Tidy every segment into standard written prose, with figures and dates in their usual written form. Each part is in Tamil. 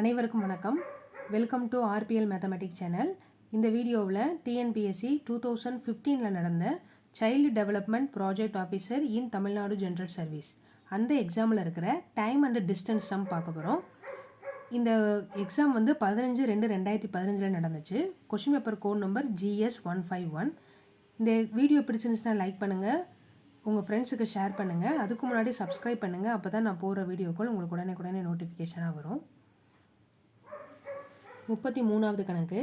அனைவருக்கும் வணக்கம். Welcome to RBL mathematics channel. இந்த வீடியோவில் டிஎன்பிஎஸ்சி 2015 நடந்த சைல்டு டெவலப்மெண்ட் ப்ராஜெக்ட் ஆஃபீஸர் இன் தமிழ்நாடு ஜென்ரல் சர்வீஸ் அந்த எக்ஸாமில் இருக்கிற டைம் அண்ட் டிஸ்டன்ஸ் சம் பார்க்க போகிறோம். இந்த எக்ஸாம் 15/2/2015 நடந்துச்சு. Question paper code number GS 151. இந்த வீடியோ பிடிச்சிருந்துச்சுன்னா லைக் பண்ணுங்கள், உங்கள் ஃப்ரெண்ட்ஸுக்கு ஷேர் பண்ணுங்கள். அதுக்கு முன்னாடி சப்ஸ்கிரைப் பண்ணுங்கள். அப்போ தான் நான் போகிற வீடியோக்கள் உங்களுக்கு உடனே நோட்டிஃபிகேஷனாக வரும். 33வது கணக்கு.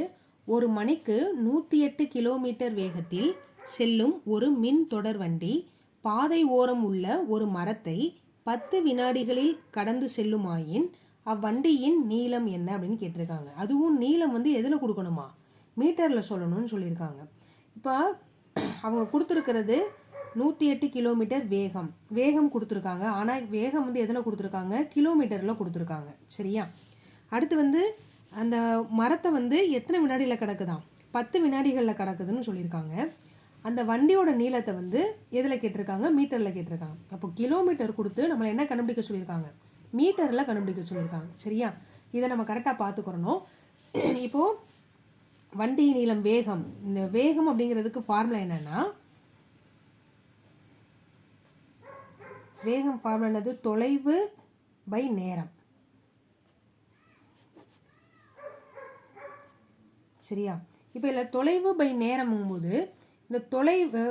ஒரு மணிக்கு 108 கிலோமீட்டர் வேகத்தில் செல்லும் ஒரு மின் தொடர் வண்டி பாதை ஓரம் உள்ள ஒரு மரத்தை 10 வினாடிகளில் கடந்து செல்லுமாயின் அவ்வண்டியின் நீளம் என்ன அப்படின்னு கேட்டிருக்காங்க. அதுவும் நீளம் எதில் கொடுக்கணுமா? மீட்டரில் சொல்லணும்னு சொல்லியிருக்காங்க. இப்போ அவங்க கொடுத்துருக்கிறது 108 கிலோமீட்டர் வேகம் கொடுத்துருக்காங்க. ஆனால் வேகம் எதில் கொடுத்துருக்காங்க? கிலோமீட்டரில் கொடுத்துருக்காங்க. சரியா? அடுத்து அந்த மரத்தை எத்தனை வினாடியில் கிடக்குதான்? 10 வினாடிகளில் கிடக்குதுன்னு சொல்லியிருக்காங்க. அந்த வண்டியோட நீளத்தை எதில் கேட்டிருக்காங்க? மீட்டரில் கேட்டிருக்காங்க. அப்போ கிலோமீட்டர் கொடுத்து நம்மளை என்ன கண்டுபிடிக்க சொல்லியிருக்காங்க? மீட்டரில் கண்டுபிடிக்க சொல்லியிருக்காங்க. சரியா? இதை நம்ம கரெக்டாக பார்த்துக்கிறணும். இப்போது வண்டி நீளம் வேகம், இந்த வேகம் அப்படிங்கிறதுக்கு ஃபார்முலா என்னென்னா, வேகம் ஃபார்முலா என்னது? தொலைவு பை நேரம். சரியா? இப்போ இதில் தொலைவு பை நேரம்ங்கும்போது இந்த தொலைவு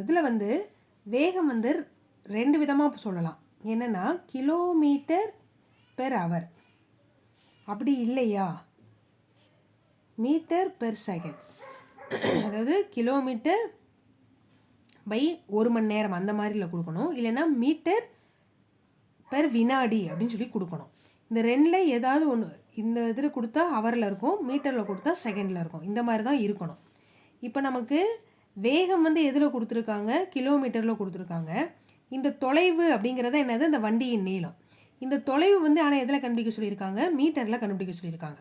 இதில் வேகம் 2 விதமாக சொல்லலாம். என்னென்னா கிலோமீட்டர் பெர் ஹவர், அப்படி இல்லையா மீட்டர் பெர் செகண்ட். அதாவது கிலோமீட்டர் பை 1 மணி நேரம் அந்த மாதிரில கொடுக்கணும். இல்லைன்னா மீட்டர் பெர் வினாடி அப்படின்னு சொல்லி கொடுக்கணும். இந்த ரெண்டில் ஏதாவது ஒன்று. இந்த இதில் கொடுத்தா ஹவரில் இருக்கும், மீட்டரில் கொடுத்தா செகண்டில் இருக்கும். இந்த மாதிரி தான் இருக்கணும். இப்போ நமக்கு வேகம் எதில் கொடுத்துருக்காங்க? கிலோமீட்டரில் கொடுத்துருக்காங்க. இந்த தொலைவு அப்படிங்கிறத என்னது? இந்த வண்டியின் நீளம். இந்த தொலைவு ஆனால் எதில் கண்டுபிடிக்க சொல்லியிருக்காங்க? மீட்டரில் கண்டுபிடிக்க சொல்லியிருக்காங்க.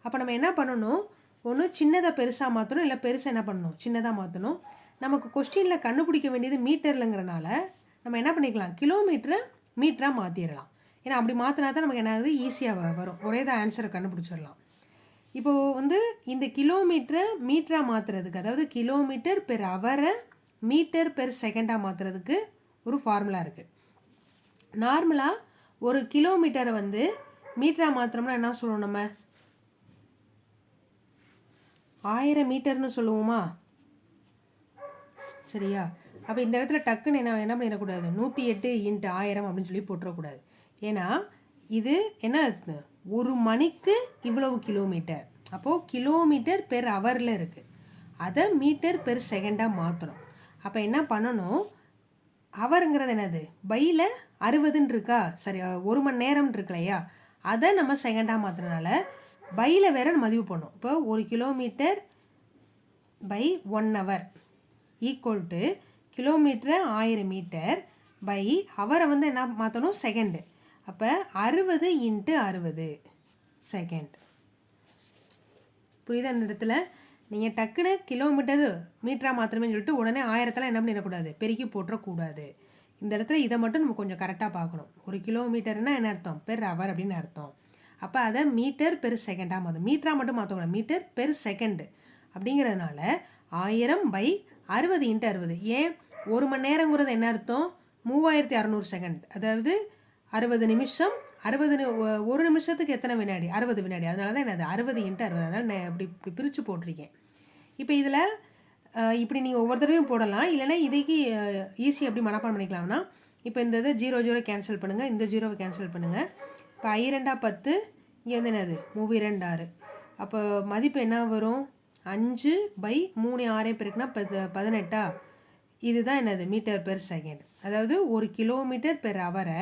அப்போ நம்ம என்ன பண்ணணும்? ஒன்று சின்னதாக பெருசாக மாற்றணும், இல்லை பெருசாக என்ன பண்ணணும்? சின்னதாக மாற்றணும். நமக்கு கொஸ்டினில் கண்டுபிடிக்க வேண்டியது மீட்டர்லங்கிறனால நம்ம என்ன பண்ணிக்கலாம்? கிலோமீட்டரை மீட்டராக மாற்றிடலாம். ஏன்னா அப்படி மாற்றினா தான் நமக்கு என்ன ஆகுது? ஈஸியாக வரும். ஒரே தான் ஆன்சரை கண்டுபிடிச்சிடலாம். இப்போது இந்த கிலோமீட்டரை மீட்டராக மாற்றுறதுக்கு, அதாவது கிலோமீட்டர் பெர் ஹவரை மீட்டர் பெர் செகண்டாக மாற்றுறதுக்கு ஒரு ஃபார்முலா இருக்குது. நார்மலாக ஒரு கிலோமீட்டரை மீட்டராக மாற்றுறோம்னா என்ன சொல்லுவோம்? நம்ம 1000 மீட்டர்னு சொல்லுவோமா? சரியா? அப்போ இந்த இடத்துல டக்குன்னு என்ன பண்ணிடக்கூடாது? 108 × 1000 அப்படின்னு சொல்லி போட்டுறக்கூடாது. ஏன்னா இது என்ன? ஒரு மணிக்கு இவ்வளவு கிலோமீட்டர். அப்போது கிலோமீட்டர் பெர் ஹவரில் இருக்குது. அதை மீட்டர் பெர் செகண்டாக மாற்றணும். அப்போ என்ன பண்ணணும்? ஹவருங்கிறது என்னது? பையில் 60ன்னு இருக்கா? சரி, 1 மணி நேரம் இருக்குல்லையா? அதை நம்ம செகண்டாக மாற்றுறதுனால பையில் வேற மதிப்பு பண்ணணும். இப்போ 1 kilometre by 1 hour equal to கிலோமீட்டரை 1000 மீட்டர் பை ஹவரை என்ன மாற்றணும்? செகண்டு. அப்போ 60 × 60 செகண்ட். புரியுதா? இந்த இடத்துல நீங்கள் டக்குன்னு கிலோமீட்டர் மீட்டராக மாத்திரமே சொல்லிட்டு உடனே 1000 என்ன பண்ணிடக்கூடாது? பெருக்கி போட்டுறக்கூடாது. இந்த இடத்துல இதை மட்டும் நம்ம கொஞ்சம் கரெக்டாக பார்க்கணும். ஒரு கிலோமீட்டர்னா என்ன அர்த்தம்? பெர் ஹவர் அப்படின்னு அர்த்தம். அப்போ அதை மீட்டர் பெர் செகண்டாக மாற்றும். மீட்டராக மட்டும் மாற்றக்கூடாது, மீட்டர் பெர் செகண்டு. அப்படிங்கிறதுனால 1000/60 × 60. ஏன் 1 மணி நேரங்கிறது என்ன அர்த்தம்? 3600 செகண்ட். அதாவது 60 நிமிஷம். 1 நிமிஷத்துக்கு எத்தனை வினாடி? 60 வினாடி. அதனால தான் என்னது? 60 × 60. அதனால் நான் இப்படி பிரித்து போட்டிருக்கேன். இப்போ இதில் இப்படி நீங்கள் ஒவ்வொரு தடவையும் போடலாம். இல்லைன்னா இதுக்கு ஈஸி எப்படி மனப்பாடம் பண்ணிக்கலாம்னா, இப்போ இந்த இதை 0 0 கேன்சல் பண்ணுங்கள், இந்த 0வை கேன்சல் பண்ணுங்கள். இப்போ 2 10, இங்கே என்னது? 3 2 6. அப்போ மதிப்பு என்ன வரும்? 5/3 6 பெருக்குனா 18. இதுதான் என்னது? Metre per second. அதாவது ஒரு கிலோமீட்டர் பெர் ஹவரை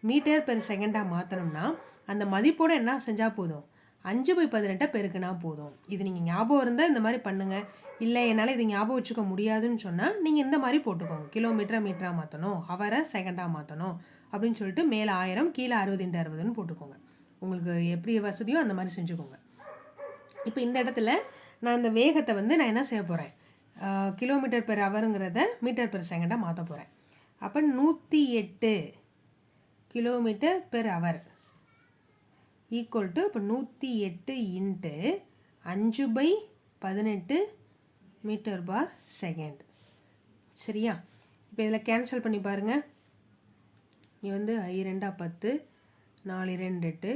மீட்டர் பெர் செகண்டாக மாற்றணும்னா அந்த மதிப்போடு என்ன செஞ்சால் போதும்? 5/18 பெருக்குனா போதும். இது நீங்கள் ஞாபகம் இருந்தால் இந்த மாதிரி பண்ணுங்கள். இல்லை என்னால் இது ஞாபகம் வச்சுக்க முடியாதுன்னு சொன்னால் நீங்கள் இந்த மாதிரி போட்டுக்கோங்க. கிலோமீட்டரை மீட்டராக மாற்றணும், ஹவரை செகண்டாக மாற்றணும் அப்படின்னு சொல்லிட்டு மேலே 1000 கீழே 60 × 60ன்னு போட்டுக்கோங்க. உங்களுக்கு எப்படி வசதியோ அந்த மாதிரி செஞ்சுக்கோங்க. இப்போ இந்த இடத்துல நான் இந்த வேகத்தை நான் என்ன செய்ய போகிறேன்? கிலோமீட்டர் பெர் ஹவருங்கிறத மீட்டர் பெர் செகண்டாக மாற்ற போகிறேன். அப்போ 108 kilometre per hour equal to இப்போ 108 இன்ட்டு 5/18 மீட்டர் பார் செகண்ட். சரியா? இப்போ இதில் கேன்சல் பண்ணி பாருங்கள். இங்கே வந்து 2 10, 4 2 8,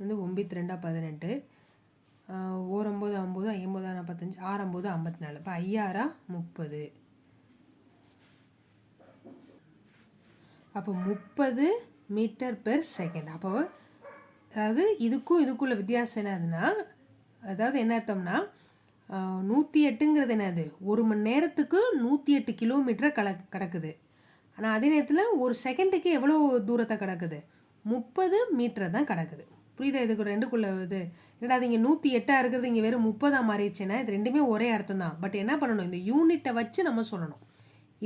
வந்து 9 2 18, 1 9 50, 50 45, 6 9 54. இப்போ 5 30. அப்போ 30 மீட்டர் பெர் செகண்ட். அப்போ அதாவது இதுக்கும் இதுக்குள்ள வித்தியாசம் என்னதுன்னா, அதாவது என்ன அர்த்தம்னா 108ங்கிறது என்னது, ஒரு மணி நேரத்துக்கு 108 கிலோமீட்டரை கிடக்குது. ஆனால் அதே நேரத்தில் ஒரு செகண்டுக்கு எவ்வளோ தூரத்தை கிடக்குது, 30 மீட்டரை தான் கிடக்குது. புரியுதா? இதுக்கு ரெண்டுக்குள்ள இது என்னடா, அது இங்கே 108 இருக்கிறது இங்கே வெறும் 30 மாறிடுச்சுன்னா இது ரெண்டுமே ஒரே அர்த்தம் தான். பட் என்ன பண்ணணும், இந்த யூனிட்டை வச்சு நம்ம சொல்லணும்.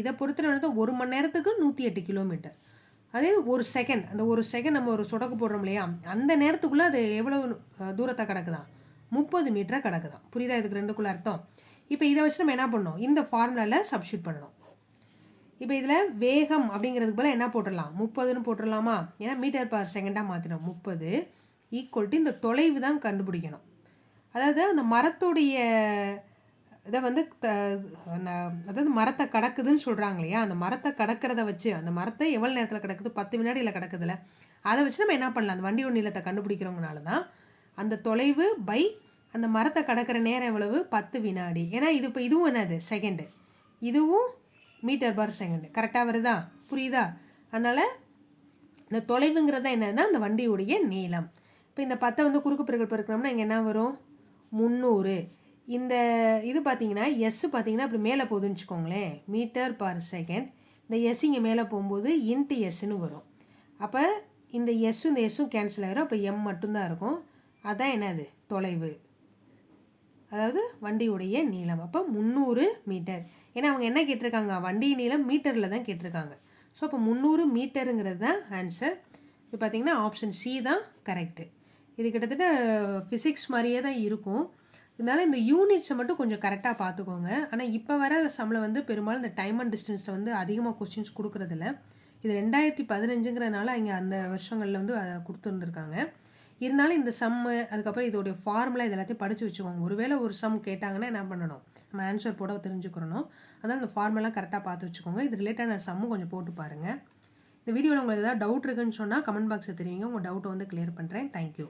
இதை பொறுத்த ஒரு மணி நேரத்துக்கு 108 கிலோமீட்டர். அதே ஒரு செகண்ட், அந்த ஒரு செகண்ட் நம்ம ஒரு சொடக்கு போடுறோம் இல்லையா, அந்த நேரத்துக்குள்ளே அது எவ்வளோ தூரத்தை கிடக்குதான், 30 மீட்டரை கிடக்குதான். புரியுதா இதுக்கு ரெண்டுக்குள்ள அர்த்தம்? இப்போ இதை வச்சு நம்ம என்ன பண்ணணும், இந்த ஃபார்முலாவில் சப்ஸ்டியூட் பண்ணணும். இப்போ இதில் வேகம் அப்படிங்கிறதுக்கு பதிலாக என்ன போட்டுடலாம், 30ன்னு போட்டுடலாமா? ஏன்னா மீட்டர் பர் செகண்டாக மாற்றிடும். 30 ஈக்குவல் டு இந்த தொலைவு தான் கண்டுபிடிக்கணும். அதாவது அந்த மரத்துடைய இதை வந்து அதாவது மரத்தை கடக்குதுன்னு சொல்கிறாங்க இல்லையா, அந்த மரத்தை கடக்கிறத வச்சு, அந்த மரத்தை எவ்வளோ நேரத்தில் கிடக்குது, 10 வினாடியில் கிடக்குதுல, அதை வச்சு நம்ம என்ன பண்ணலாம், அந்த வண்டியோட நீளத்தை கண்டுபிடிக்கிறவங்கனால தான் அந்த தொலைவு பை அந்த மரத்தை கடக்கிற நேரம் எவ்வளவு, 10 வினாடி. ஏன்னா இது இப்போ இதுவும் என்னது செகண்டு, இதுவும் மீட்டர் பர் செகண்டு. கரெக்டாக வருதா? புரியுதா? அதனால் இந்த தொலைவுங்கிறத என்னதுன்னா அந்த வண்டியுடைய நீளம். இப்போ இந்த 10 வந்து குறுக்கு பெருக்கல் பெருக்கணும்னா இங்கே என்ன வரும், 300. இந்த இது பார்த்தீங்கன்னா எஸ் பார்த்தீங்கன்னா அப்படி மேலே போகுதுன்னு வச்சுக்கோங்களேன், மீட்டர் பர் செகண்ட். இந்த எஸ் இங்கே மேலே போகும்போது இன்ட்டு எஸ்ன்னு வரும். அப்போ இந்த எஸ்ஸும் இந்த எஸ்ஸும் கேன்சல் ஆகிரும். அப்போ எம் மட்டும்தான் இருக்கும். அதான் என்னது, தொலைவு, அதாவது வண்டியுடைய நீளம். அப்போ 300 மீட்டர். ஏன்னா அவங்க என்ன கேட்டிருக்காங்க, வண்டி நீளம் மீட்டரில் தான் கேட்டிருக்காங்க. ஸோ அப்போ 300 மீட்டருங்கிறது தான் ஆன்சர். இப்போ பார்த்தீங்கன்னா ஆப்ஷன் சி தான் கரெக்டு. இது கிட்டத்தட்ட ஃபிசிக்ஸ் மாதிரியே தான் இருக்கும். இதனால் இந்த யூனிட்ஸை மட்டும் கொஞ்சம் கரெக்டாக பார்த்துக்கோங்க. ஆனால் இப்போ வர சம்மில் வந்து பெரும்பாலும் இந்த டைம் அண்ட் டிஸ்டன்ஸில் வந்து அதிகமாக கொஸ்டின்ஸ் கொடுக்குறதில்ல. இது 2015ங்கிறதுனால இங்கே அந்த வருஷங்களில் வந்து அதை கொடுத்துருந்துருக்காங்க. இருந்தாலும் இந்த சம்மு, அதுக்கப்புறம் இதோடைய ஃபார்முலா இது எல்லாத்தையும் படித்து வச்சுக்கோங்க. ஒருவேளை ஒரு சம் கேட்டாங்கன்னா என்ன பண்ணணும், நம்ம ஆன்சர் போட தெரிஞ்சுக்கிறணும். அதனால் இந்த ஃபார்முலா கரெக்டாக பார்த்து வச்சுக்கோங்க. இது ரிலேட்டடான சம்மும் கொஞ்சம் போட்டு பாருங்கள். இந்த வீடியோவில் உங்களுக்கு ஏதாவது டவுட் இருக்குன்னு சொன்னால் கமெண்ட் பாக்ஸில் தெரிவிங்க. உங்கள் டவுட்டை வந்து கிளியர் பண்ணுறேன். தேங்க்யூ.